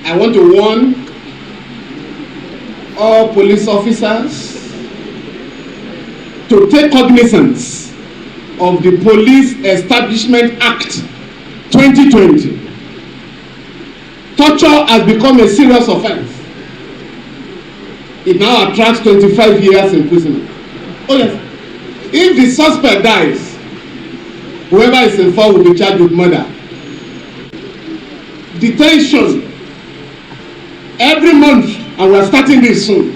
I want to warn all police officers to take cognizance of the Police Establishment Act 2020. Torture has become a serious offense. It now attracts 25 years imprisonment. Oh yes. If the suspect dies, whoever is involved will be charged with murder. Detention. Every month, and we are starting this soon,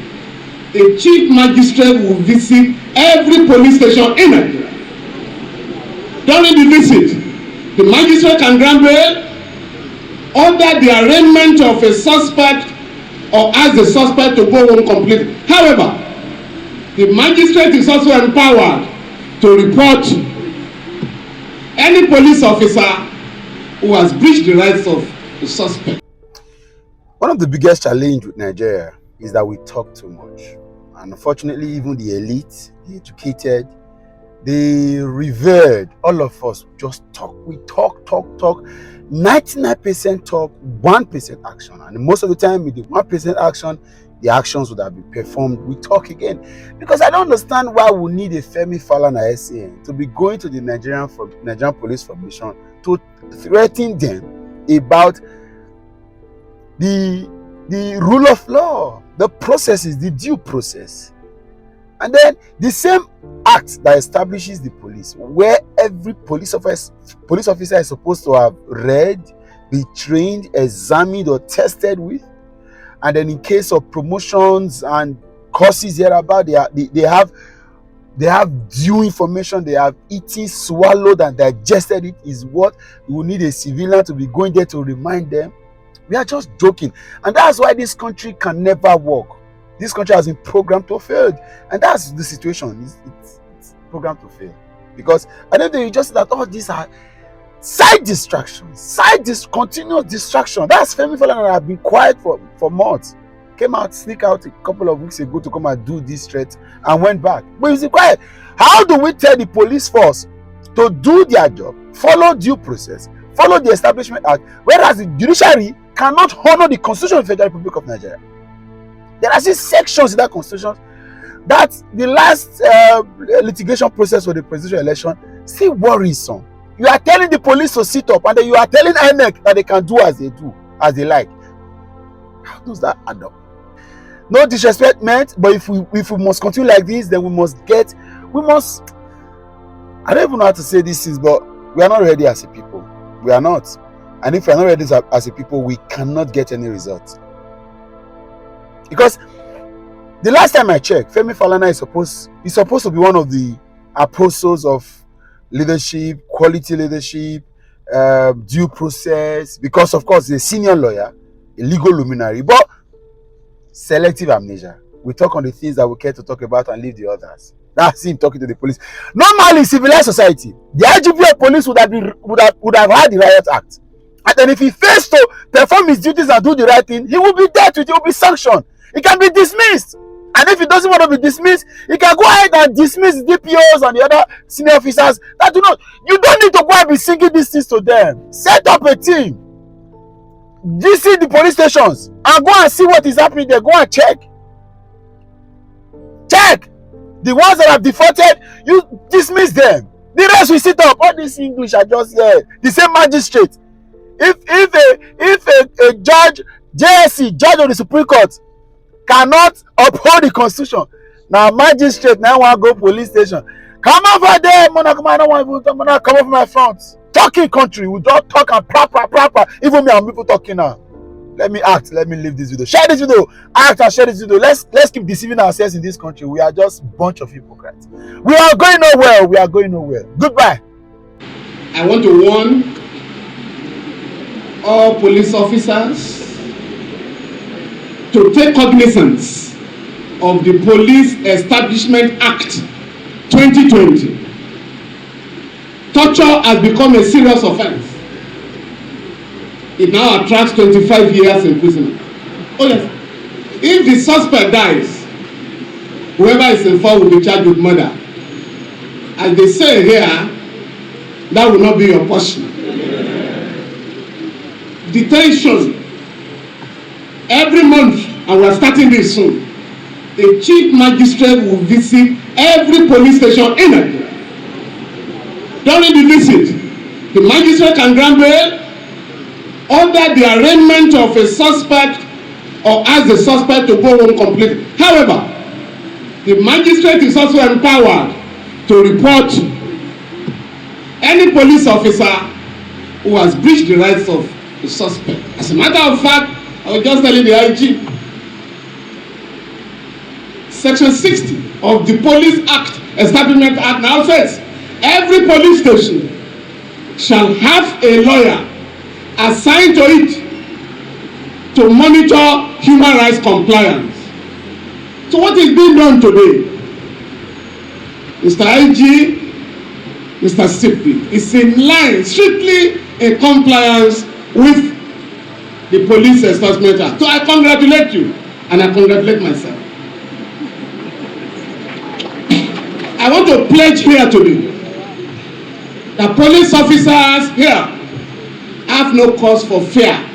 a chief magistrate will visit every police station in Nigeria. During the visit, the magistrate can grant bail, order the arraignment of a suspect, or ask the suspect to go home completely. However, the magistrate is also empowered to report any police officer who has breached the rights of the suspect. One of the biggest challenges with Nigeria is that we talk too much. And unfortunately, even the elite, the educated, the revered, all of us just talk. We talk. 99% talk, 1% action. And most of the time, with the 1% action, the actions would have been performed. We talk again. Because I don't understand why we need a Femi Falana SAN to be going to the Nigerian Police Formation to threaten them about the rule of law, the processes, the due process. And then the same act that establishes the police, where every police officer is supposed to have read, be trained, examined, or tested with. And then in case of promotions and courses hereabout, they have due information, they have eaten, swallowed, and digested it, is what we will need a civilian to be going there to remind them. We are just joking. And that's why this country can never work. This country has been programmed to fail. And that's the situation. It's programmed to fail. Because I don't think you just that all these are side distractions, continuous distraction. That's Femi Falana have been quiet for months. Came out, sneak out a couple of weeks ago to come and do this threat and went back. But he's quiet. How do we tell the police force to do their job, follow due process, follow the Establishment Act, whereas the Judiciary cannot honor the Constitution of the Federal Republic of Nigeria? There are still sections in that Constitution that the last litigation process for the presidential election still worrisome. You are telling the police to sit up, and then you are telling INEC that they can do as they like. How does that add up? No disrespect meant, but if we must continue like this, then we must. I don't even know how to say this is, but we are not ready as a people. We are not. And if we are not ready as a people, we cannot get any results. Because the last time I checked, Femi Falana is supposed to be one of the apostles of leadership, quality leadership, due process, because of course he's a senior lawyer, a legal luminary, but selective amnesia. We talk on the things that we care to talk about and leave the others. That's him talking to the police. Normally, in civilized society, the IGP of police would have had the Riot Act. And then if he fails to perform his duties and do the right thing, he will be dealt with, he will be sanctioned. He can be dismissed. And if he doesn't want to be dismissed, he can go ahead and dismiss DPOs and the other senior officers that do not. You don't need to go and be singing these things to them. Set up a team. Visit the police stations and go and see what is happening there. Go and check. Check. The ones that have defaulted, you dismiss them. The rest will sit up. All this English are just here. The same magistrate. If a judge, JSC, judge of the Supreme Court, cannot uphold the Constitution, now magistrate now want to go police station. Come over there, man. I don't want to come over my front. Talking country, we don't talk and proper. Even me and people talking now. Let me act. Let me leave this video. Share this video. Act and share this video. Let's keep deceiving ourselves in this country. We are just a bunch of hypocrites. We are going nowhere. Goodbye. I want to warn all police officers to take cognizance of the Police Establishment Act 2020. Torture has become a serious offense. It now attracts 25 years imprisonment. Oh yes. If the suspect dies, whoever is involved will be charged with murder. As they say here, that will not be your portion. Detention. every month, and we are starting this soon, a chief magistrate will visit every police station in Nigeria. During the visit, the magistrate can grant bail, order the arraignment of a suspect, or ask the suspect to go home completely. However, the magistrate is also empowered to report any police officer who has breached the rights of the suspect. As a matter of fact, I was just telling the IG, Section 60 of the Police Act, Establishment Act now says, every police station shall have a lawyer assigned to it to monitor human rights compliance. So what is being done today, Mr. IG, Mr. CP, is in line, strictly in compliance with the Police Establishment Act. So I congratulate you, and I congratulate myself. I want to pledge here today that police officers here have no cause for fear.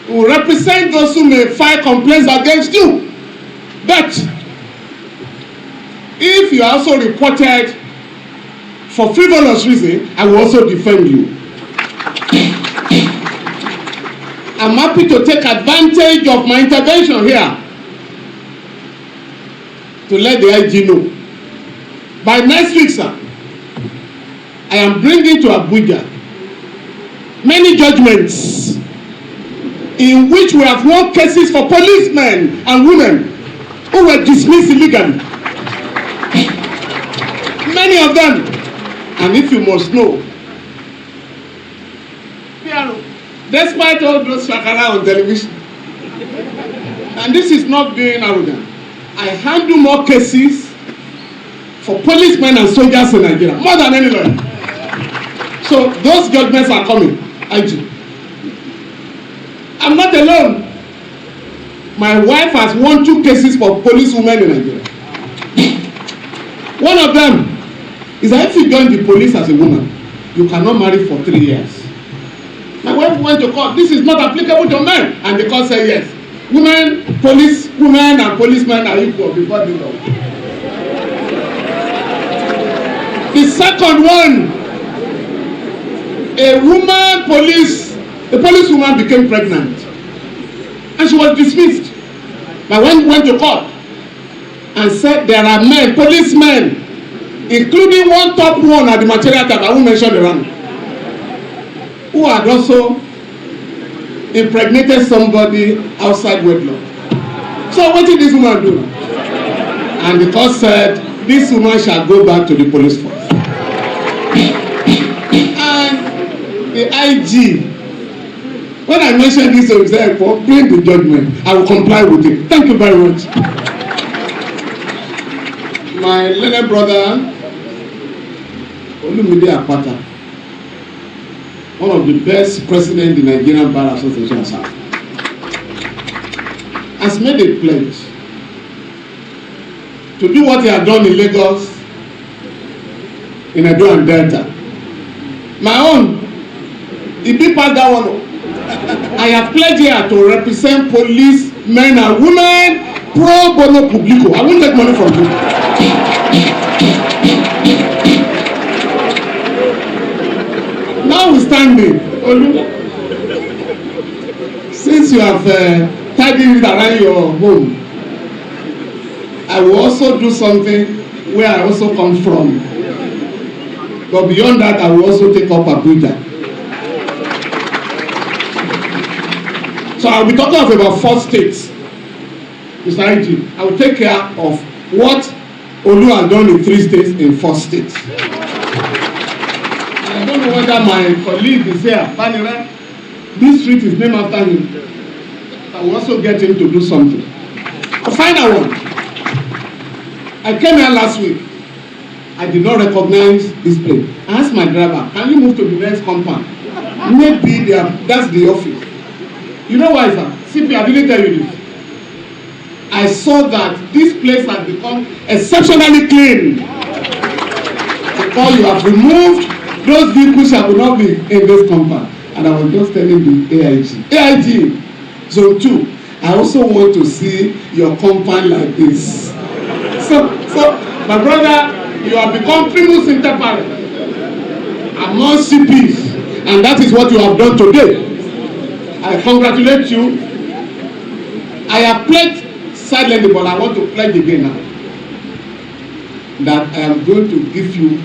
We will represent those who may file complaints against you. But if you are also reported for frivolous reason, I will also defend you. I'm happy to take advantage of my intervention here to let the IG know. By next week, sir, I am bringing to Abuja many judgments in which we have won cases for policemen and women who were dismissed illegally. Many of them. And if you must know, despite all those shakara on television, and this is not being arrogant, I handle more cases for policemen and soldiers in Nigeria, more than any lawyer. So those judgments are coming. IG. I'm not alone. My wife has won 2 cases for policewomen in Nigeria. One of them is that if you join the police as a woman, you cannot marry for 3 years. My wife went to court. This is not applicable to men, and the court said yes. Women, women and policemen are equal before the law. The second one, a policewoman became pregnant, and she was dismissed. My wife went to court and said there are men, policemen, including one top one at the material type, I won't mention the rank, who had also impregnated somebody outside wedlock. So what did this woman do? And the court said this woman shall go back to the police force. And the IG, when I mentioned this, he said, bring the judgment. I will comply with it. Thank you very much. My learned brother, Olumide Apata, one of the best presidents the Nigerian Bar Association has made a pledge to do what he had done in Lagos, in Edo and Delta. My own, he did pass that one. I have pledged here to represent police men and women pro bono publico. I won't take money from you. Notwithstanding, since you have tidied it around your home, I will also do something where I also come from. But beyond that, I will also take up Abuja. So I'll be talking of about 4 states. Mr. IG, I will take care of what Olu has done in 3 states in 4 states. I don't know whether my colleague is here. Banira, this street is named after him. I will also get him to do something. A final one. I came here last week. I did not recognize this place. I asked my driver, can you move to the next compound? Maybe that's the office. You know why, sir? CP, I didn't tell you this. I saw that this place has become exceptionally clean. Because you have removed those vehicles that will not be in this compound. And I was just telling the AIG, Zone 2, I also want to see your compound like this. So my brother, you have become primus inter pares among CPs, and that is what you have done today. I congratulate you. I have pledged silently, but I want to pledge again now that I am going to give you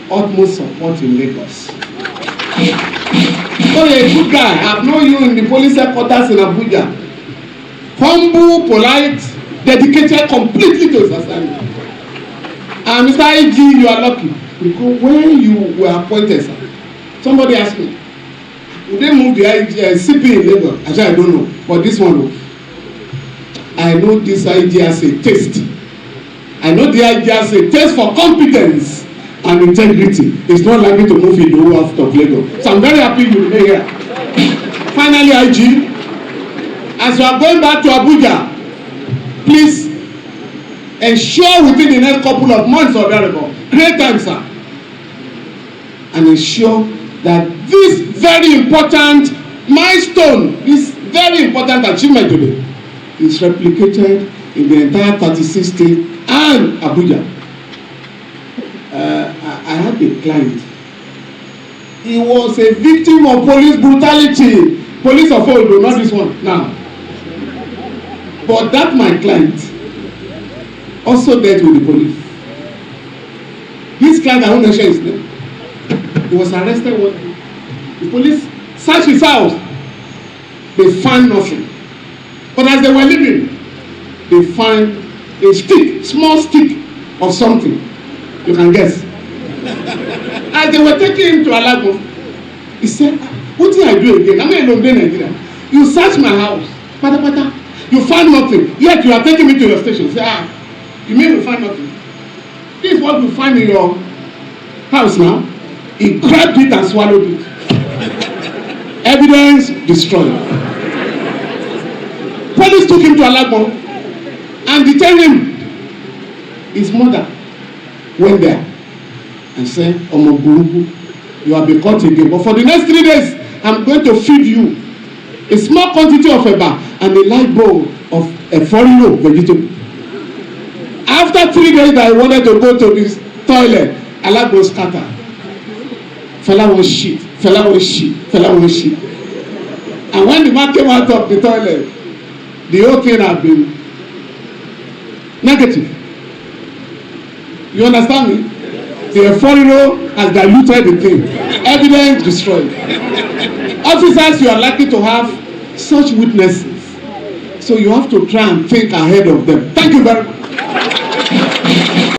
utmost support in Lagos. So you're a good guy. I've known you in the police headquarters in Abuja. Humble, polite, dedicated completely to his assignment. And Mr. IG, you are lucky because when you were appointed, sir, somebody asked me, would they move the CP in Lagos? I said, I don't know, but this one, I know this IG has a taste. I know the IG has a taste for competence and integrity. It's not likely to move in the whole out of Lagos. So I'm very happy you remain here. Finally, IG, as you are going back to Abuja, please ensure within the next couple of months or thereabout, create time, sir, and ensure that this very important milestone, this very important achievement today, is replicated in the entire 36 states and Abuja. I had a client. He was a victim of police brutality. Police of old, not this one now. But that my client also dealt with the police. This client, I won't mention his name. He was arrested one day. The police searched his house. They found nothing. But as they were leaving, they found a stick, small stick of something. You can guess. As they were taking him to Alago, he said, what did I do again? I'm in Nigeria. You searched my house. Pata pata. You found nothing. Yet you are taking me to your station. Say, you mean you find nothing? This is what you find in your house now. He grabbed it and swallowed it. Evidence destroyed. Police took him to Alagbon and detained him. His mother went there and said, Omo Burubu, you have been caught again. But for the next 3 days, I'm going to feed you a small quantity of eba and a light bowl of a foreign vegetable. After 3 days that I wanted to go to this toilet, Alagbon scattered. Fella was shit, fella was shit, fella was shit. And when the man came out of the toilet, the whole thing had been negative. You understand me? The foreigner has diluted the thing. Evidence destroyed. Officers, you are likely to have such witnesses. So you have to try and think ahead of them. Thank you very much.